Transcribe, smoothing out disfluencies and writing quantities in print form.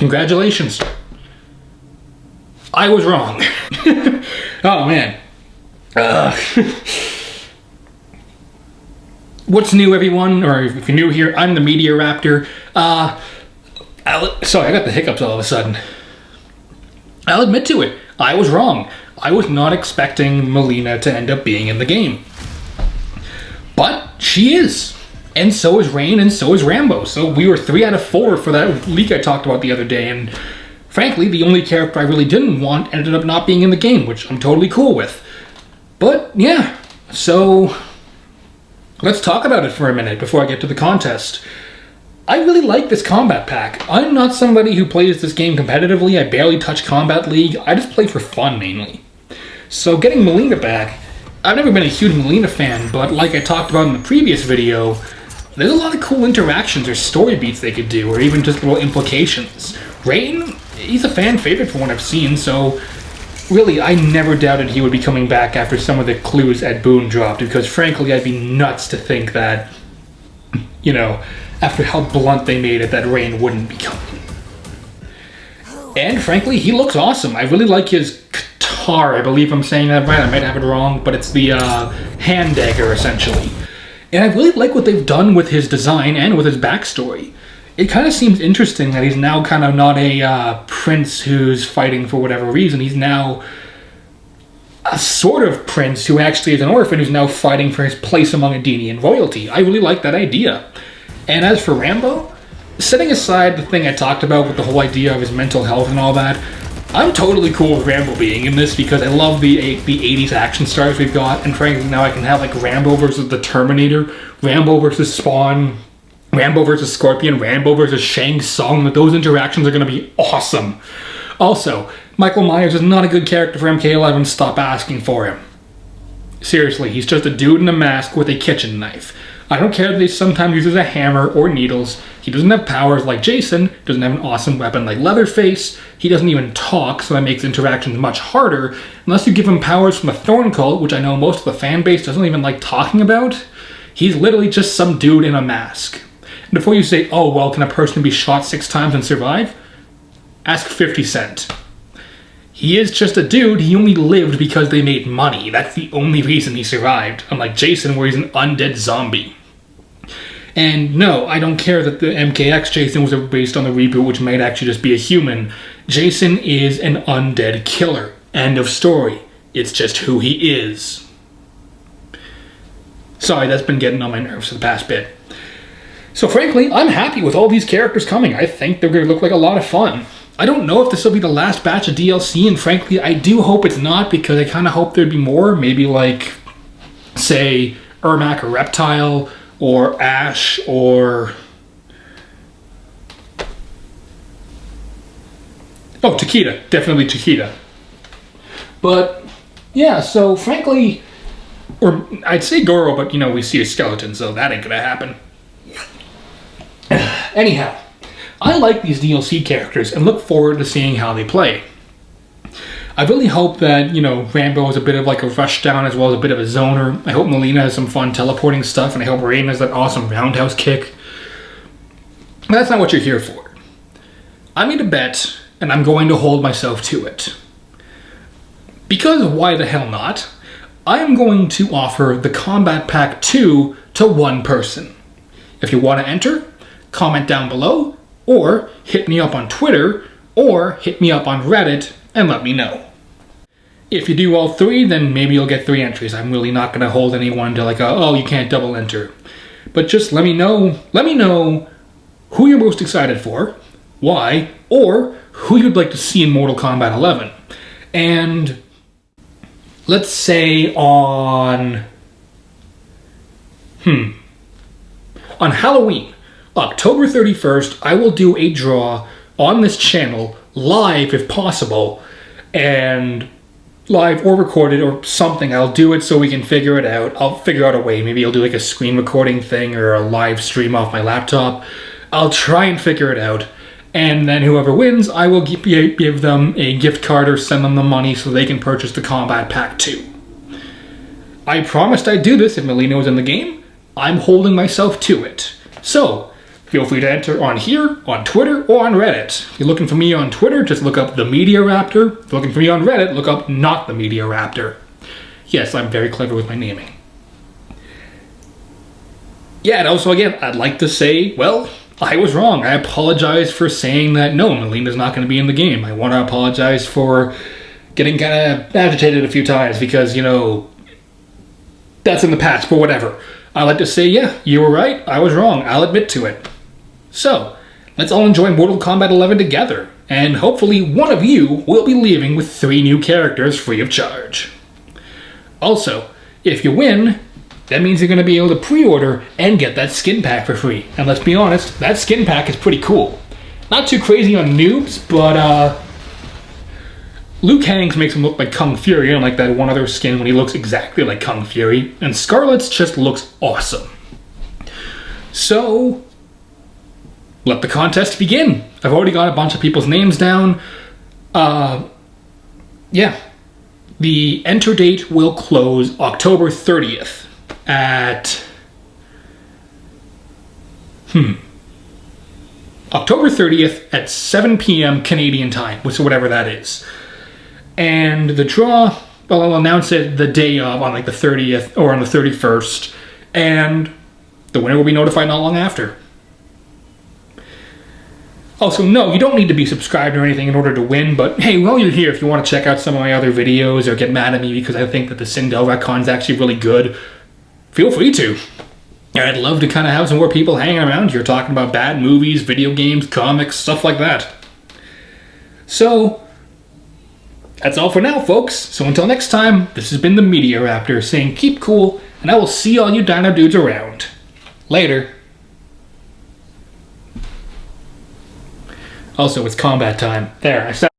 Congratulations. I was wrong. Oh man. What's new, everyone? Or if you're new here, I'm the Media Raptor. Sorry, I got the hiccups all of a sudden. I'll admit to it. I was wrong. I was not expecting Mileena to end up being in the game. But she is. And so is Rain, and so is Rambo. So we were 3 out of 4 for that leak I talked about the other day. And frankly, the only character I really didn't want ended up not being in the game, which I'm totally cool with. But yeah, so let's talk about it for a minute before I get to the contest. I really like this Kombat Pack. I'm not somebody who plays this game competitively. I barely touch Kombat League. I just play for fun, mainly. So getting Mileena back, I've never been a huge Mileena fan, but like I talked about in the previous video, there's a lot of cool interactions or story beats they could do, or even just little implications. Rain, he's a fan favorite from what I've seen, so really, I never doubted he would be coming back after some of the clues Ed Boon dropped, because frankly, I'd be nuts to think that, you know, after how blunt they made it, that Rain wouldn't be coming. And frankly, he looks awesome. I really like his guitar. I believe I'm saying that right. I might have it wrong, but it's the hand dagger, essentially. And I really like what they've done with his design and with his backstory. It kind of seems interesting that he's now kind of not a prince who's fighting for whatever reason. He's now a sort of prince who actually is an orphan who's now fighting for his place among Adenian royalty. I really like that idea. And as for Rambo, setting aside the thing I talked about with the whole idea of his mental health and all that, I'm totally cool with Rambo being in this because I love the 80s action stars we've got, and frankly now I can have like Rambo versus the Terminator, Rambo versus Spawn, Rambo versus Scorpion, Rambo versus Shang Tsung. Those interactions are going to be awesome. Also, Michael Myers is not a good character for MK11. Stop asking for him. Seriously, he's just a dude in a mask with a kitchen knife. I don't care that he sometimes uses a hammer or needles. He doesn't have powers like Jason, doesn't have an awesome weapon like Leatherface. He doesn't even talk, so that makes interactions much harder, unless you give him powers from a Thorn Cult, which I know most of the fan base doesn't even like talking about. He's literally just some dude in a mask. And before you say, oh, well, can a person be shot 6 times and survive? Ask 50 Cent. He is just a dude. He only lived because they made money. That's the only reason he survived, unlike Jason, where he's an undead zombie. And no, I don't care that the MKX Jason was based on the reboot, which might actually just be a human. Jason is an undead killer. End of story. It's just who he is. Sorry, that's been getting on my nerves for the past bit. So frankly, I'm happy with all these characters coming. I think they're going to look like a lot of fun. I don't know if this will be the last batch of DLC, and frankly, I do hope it's not, because I kind of hope there'd be more. Maybe like, say, Ermac or Reptile, or Ash, or... oh, Chiquita. Definitely Chiquita. But, yeah, so frankly... or I'd say Goro, but, you know, we see a skeleton, so that ain't gonna happen. Anyhow, I like these DLC characters and look forward to seeing how they play. I really hope that, you know, Rambo is a bit of like a rushdown as well as a bit of a zoner. I hope Mileena has some fun teleporting stuff, and I hope Rain has that awesome roundhouse kick. But that's not what you're here for. I made a bet, and I'm going to hold myself to it. Because why the hell not? I am going to offer the Kombat Pack 2 to one person. If you want to enter, comment down below, or hit me up on Twitter, or hit me up on Reddit and let me know. If you do all 3, then maybe you'll get 3 entries. I'm really not going to hold anyone to like, oh, you can't double enter. But just let me know who you're most excited for, why, or who you'd like to see in Mortal Kombat 11. And let's say on Halloween, October 31st, I will do a draw on this channel, live if possible, and live or recorded or something. I'll do it so we can figure it out. I'll figure out a way. Maybe I'll do like a screen recording thing or a live stream off my laptop. I'll try and figure it out. And then whoever wins, I will give them a gift card or send them the money so they can purchase the Kombat Pack 2. I promised I'd do this if Mileena was in the game. I'm holding myself to it. So, feel free to enter on here, on Twitter, or on Reddit. If you're looking for me on Twitter, just look up The Media Raptor. If you're looking for me on Reddit, look up Not The Media Raptor. Yes, I'm very clever with my naming. Yeah, and also, again, I'd like to say, well, I was wrong. I apologize for saying that, no, Mileena's not going to be in the game. I want to apologize for getting kind of agitated a few times because, you know, that's in the past, but whatever. I'd like to say, yeah, you were right. I was wrong. I'll admit to it. So, let's all enjoy Mortal Kombat 11 together, and hopefully one of you will be leaving with 3 new characters free of charge. Also, if you win, that means you're going to be able to pre-order and get that skin pack for free. And let's be honest, that skin pack is pretty cool. Not too crazy on noobs, but Liu Kang's makes him look like Kung Fury, unlike that one other skin when he looks exactly like Kung Fury. And Scarlet's just looks awesome. So, let the contest begin. I've already got a bunch of people's names down. Yeah. The enter date will close October 30th. At October 30th at 7 p.m. Canadian time, which is whatever that is. And the draw, well, I'll announce it the day of, on like the 30th or on the 31st, and the winner will be notified not long after. Also, no, you don't need to be subscribed or anything in order to win, but hey, while you're here, if you want to check out some of my other videos or get mad at me because I think that the Sindel retcon is actually really good, feel free to. I'd love to kind of have some more people hanging around here talking about bad movies, video games, comics, stuff like that. So, that's all for now, folks. So until next time, this has been the Media Raptor saying keep cool, and I will see all you dino dudes around. Later. Also, it's combat time. There, I said